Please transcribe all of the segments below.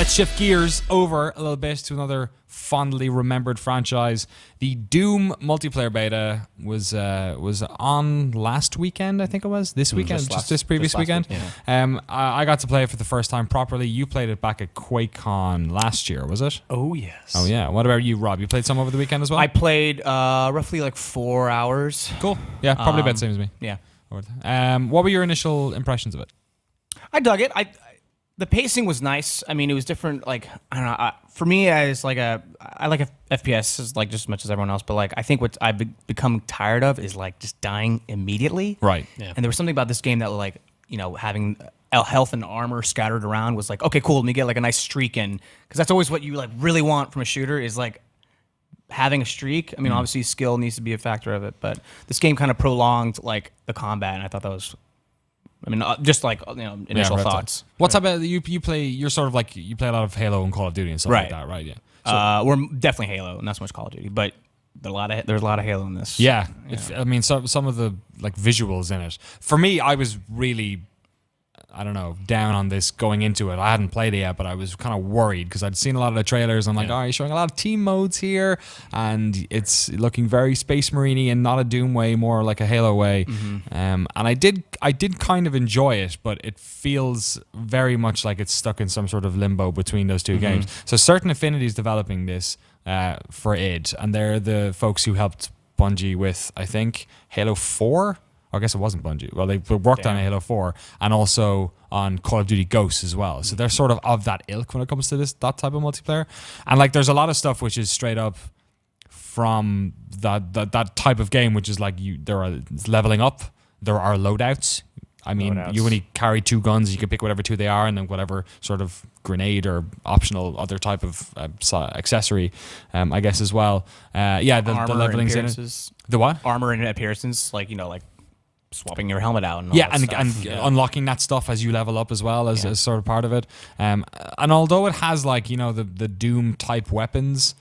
Let's shift gears over a little bit to another fondly remembered franchise. The Doom multiplayer beta was on last weekend, I think it was. This weekend, just this previous weekend. Yeah. I got to play it for the first time properly. You played it back at QuakeCon last year, was it? Oh, yes. Oh, yeah. What about you, Rob? You played some over the weekend as well? I played roughly like 4 hours. Cool. Yeah, probably about the same as me. Yeah. What were your initial impressions of it? I dug it. The pacing was nice. I mean, it was different. Like, I don't know. For me, I like FPS like just as much as everyone else. But like, I think what I've become tired of is like just dying immediately. Right. Yeah. And there was something about this game that like, you know, having health and armor scattered around was like, okay, cool. Let me get like a nice streak in, because that's always what you like really want from a shooter is like having a streak. I mean, obviously skill needs to be a factor of it, but this game kind of prolonged like the combat, and I thought that was. I mean, just like initial thoughts. What's about you play? You're sort of like you play a lot of Halo and Call of Duty and stuff like that, right? Yeah. So, we're definitely Halo, not so much Call of Duty, but there's a lot of Halo in this. Yeah. I mean, some of the like visuals in it. For me, I was really, I don't know, down on this going into it. I hadn't played it yet, but I was kind of worried because I'd seen a lot of the trailers. I'm like, oh, you're showing a lot of team modes here, and it's looking very Space Marine-y and not a Doom way, more like a Halo way. And I did kind of enjoy it, but it feels very much like it's stuck in some sort of limbo between those two games. So Certain Affinity is developing this for id, and they're the folks who helped Bungie with, I think, Halo 4. I guess it wasn't Bungie. Well, they worked on Halo 4 and also on Call of Duty Ghosts as well. So they're sort of that ilk when it comes to that type of multiplayer. And like, there's a lot of stuff which is straight up from that type of game, which is like it's leveling up. There are loadouts. I mean, you only carry 2 guns. You can pick whatever 2 they are, and then whatever sort of grenade or optional other type of accessory, I guess as well. The leveling's in it. The what? Armor and appearances, like like. Swapping your helmet out and unlocking that stuff as you level up as well as sort of part of it. And although it has like the Doom type weapons,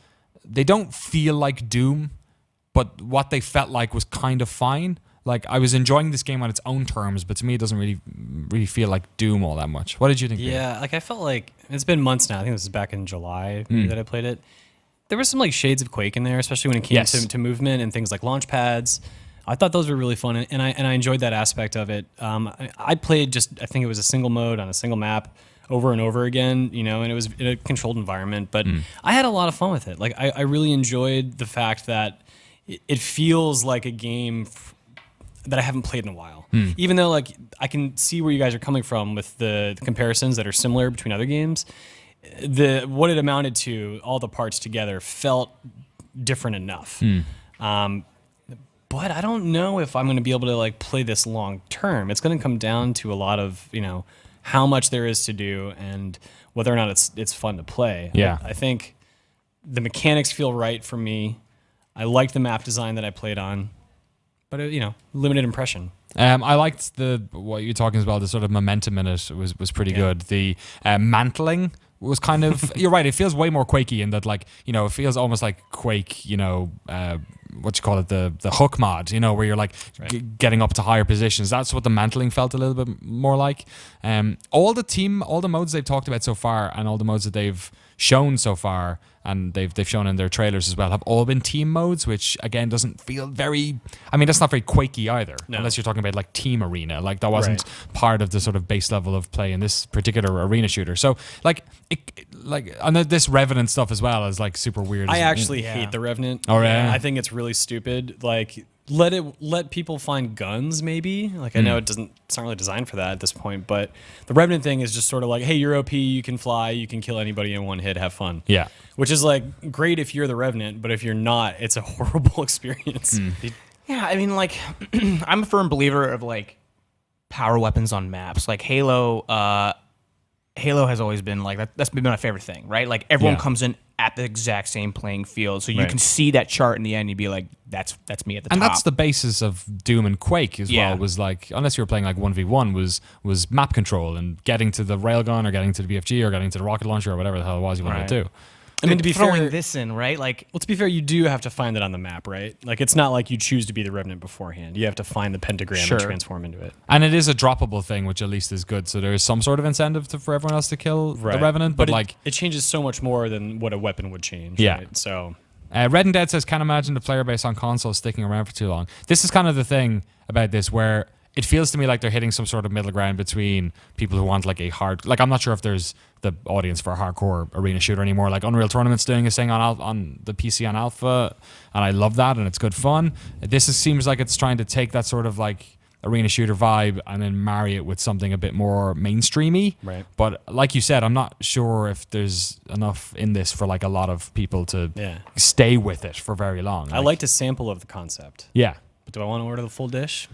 they don't feel like Doom, but what they felt like was kind of fine. Like, I was enjoying this game on its own terms, but to me it doesn't really feel like Doom all that much. What did you think? Yeah, like I felt like it's been months now. I think this is back in July that I played it. There was some like shades of Quake in there, especially when it came to movement and things like launch pads. I thought those were really fun, and I enjoyed that aspect of it. I played I think it was a single mode on a single map over and over again, and it was in a controlled environment, but I had a lot of fun with it. Like, I really enjoyed the fact that it feels like a game that I haven't played in a while. Even though, like, I can see where you guys are coming from with the comparisons that are similar between other games, what it amounted to, all the parts together, felt different enough. But I don't know if I'm going to be able to like play this long term. It's going to come down to a lot of how much there is to do and whether or not it's fun to play. Yeah, I think the mechanics feel right for me. I liked the map design that I played on, but limited impression. I liked what you're talking about. The sort of momentum in it was pretty good. The mantling was kind of you're right. It feels way more Quakey in that, like, it feels almost like Quake. What you call it, the hook mod, where you're like getting up to higher positions. That's what the mantling felt a little bit more like. All the modes they've talked about so far, and all the modes that they've shown so far, and they've shown in their trailers as well, have all been team modes, which again doesn't feel very. I mean, that's not very Quakey either, unless you're talking about like Team Arena. Like, that wasn't part of the sort of base level of play in this particular arena shooter. So and this Revenant stuff as well is like super weird. I actually hate the Revenant. Oh, yeah. I think it's really stupid. Like, let people find guns, maybe. Like, I know it's not really designed for that at this point, but the Revenant thing is just sort of like, hey, you're OP, you can fly, you can kill anybody in one hit, have fun. Yeah. Which is like great if you're the Revenant, but if you're not, it's a horrible experience. Yeah, I mean, like, I'm a firm believer of like power weapons on maps. Like Halo has always been like that. That's been my favorite thing, right? Like, everyone comes in at the exact same playing field, so you can see that chart in the end. You'd be like, "That's me at the top." And that's the basis of Doom and Quake as well. Was like, unless you were playing like 1v1, was map control and getting to the railgun or getting to the BFG or getting to the rocket launcher or whatever the hell it was you wanted to do. I mean, to be throwing fair, this in, right? Like, well, to be fair, you do have to find it on the map, right? Like, it's not like you choose to be the Revenant beforehand. You have to find the pentagram Sure. and transform into it. And it is a droppable thing, which at least is good. So there is some sort of incentive for everyone else to kill the Revenant. But like, it changes so much more than what a weapon would change. Yeah. Right? So Red and Dead says, can't imagine the player base on console sticking around for too long. This is kind of the thing about this where it feels to me like they're hitting some sort of middle ground between people who want like a hard, like I'm not sure if there's the audience for a hardcore arena shooter anymore. Like Unreal Tournament's doing his thing on the PC on Alpha, and I love that, and it's good fun. Seems like it's trying to take that sort of like arena shooter vibe and then marry it with something a bit more mainstreamy. Right. But like you said, I'm not sure if there's enough in this for like a lot of people to stay with it for very long. I liked a sample of the concept. Yeah. But do I want to order the full dish?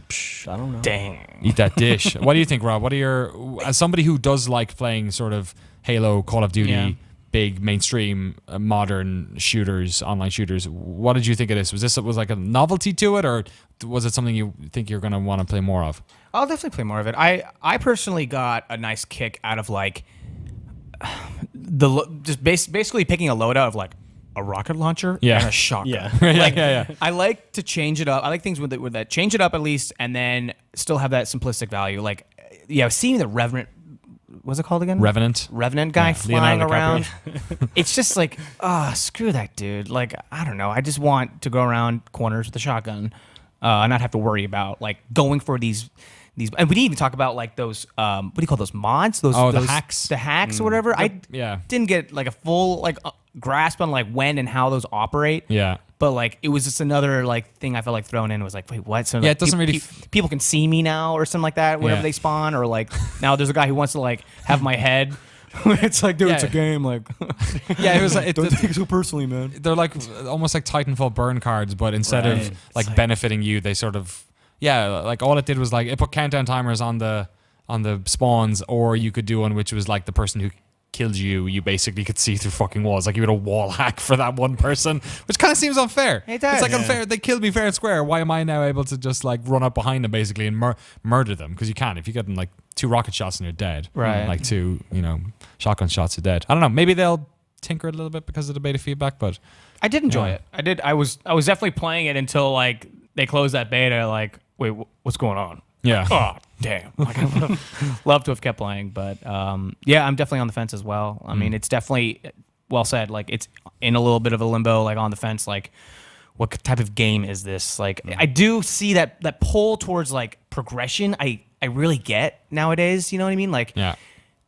I don't know. dang. Eat that dish. What do you think, Rob? What are your, as somebody who does like playing sort of Halo, Call of Duty, big mainstream modern shooters, online shooters, what did you think of this? Was like a novelty to it, or was it something you think you're going to want to play more of? I'll definitely play more of it. I personally got a nice kick out of like basically picking a loadout of like a rocket launcher and a shotgun. Yeah. I like to change it up. I like things with that change it up at least, and then still have that simplistic value. Like, seeing the Revenant, what's it called again? Revenant guy flying Leonardo around. It's just like, screw that dude. Like, I don't know. I just want to go around corners with a shotgun, and not have to worry about like going for these. And we didn't even talk about like those what do you call those mods? Those the hacks. The hacks or whatever. I didn't get like a full like grasp on like when and how those operate. Yeah. But like it was just another like thing I felt like thrown in. Was like, wait, what? So like, it doesn't really people can see me now or something like that whenever they spawn, or like now there's a guy who wants to like have my head. It's like, dude, it's a game. Like, it was like, don't take it so personally, man. they're like almost like Titanfall burn cards, but instead of like benefiting you, they sort of like all it did was like it put countdown timers on the spawns, or you could do one which was like the person who killed you basically could see through fucking walls. Like you had a wall hack for that one person, which kind of seems unfair. It does. It's like unfair. They killed me fair and square. Why am I now able to just like run up behind them basically and murder them? Because you can. If you get them like 2 rocket shots and you're dead. Right. Like 2, shotgun shots, you're dead. I don't know. Maybe they'll tinker it a little bit because of the beta feedback, but I did enjoy it. I did. I was definitely playing it until like they closed that beta. Like, wait, what's going on? yeah. Oh, damn. Like, I would have loved to have kept playing, but I'm definitely on the fence as well. I mean, it's definitely well said. Like, it's in a little bit of a limbo, like on the fence. Like, what type of game is this? Like, I do see that pull towards like progression. I really get nowadays. You know what I mean? Like,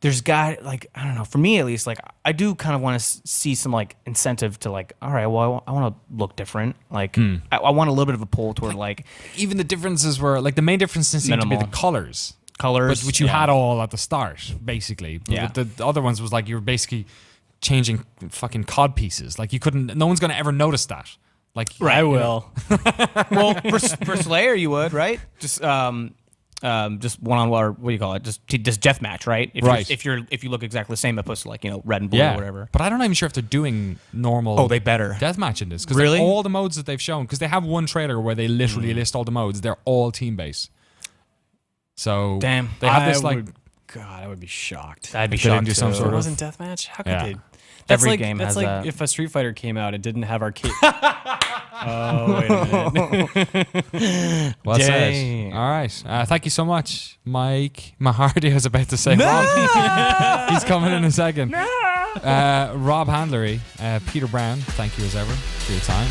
there's got like, I don't know, for me at least, like I do kind of want to see some like incentive to like, all right, well, I want to look different. Like I want a little bit of a pull toward like even the differences were like the main differences seemed to be the Minimal. colors, which you had all at the start, basically. Yeah. But the other ones was like you were basically changing fucking cod pieces. Like you couldn't. No one's gonna ever notice that. Like I will. well, for Slayer you would, right? Just one on one, or what do you call it? Just death match, right? If you look exactly the same, opposed to like red and blue or whatever. But I don't even sure if they're doing normal. Oh, they better deathmatch in this because really all the modes that they've shown, because they have one trailer where they literally list all the modes. They're all team based. So damn, they have this like. God, I would be shocked. I'd be if they didn't shocked do some too. sort It of. wasn't deathmatch. How could Yeah. they? That's Every like game that's has like that. if a Street Fighter came out, it didn't have arcade. Oh wait a minute. Well said. Dang. All right. Thank you so much, Mike Mahardy. I was about to say Rob. He's coming in a second. Rob Handlery, Peter Brown. Thank you as ever for your time.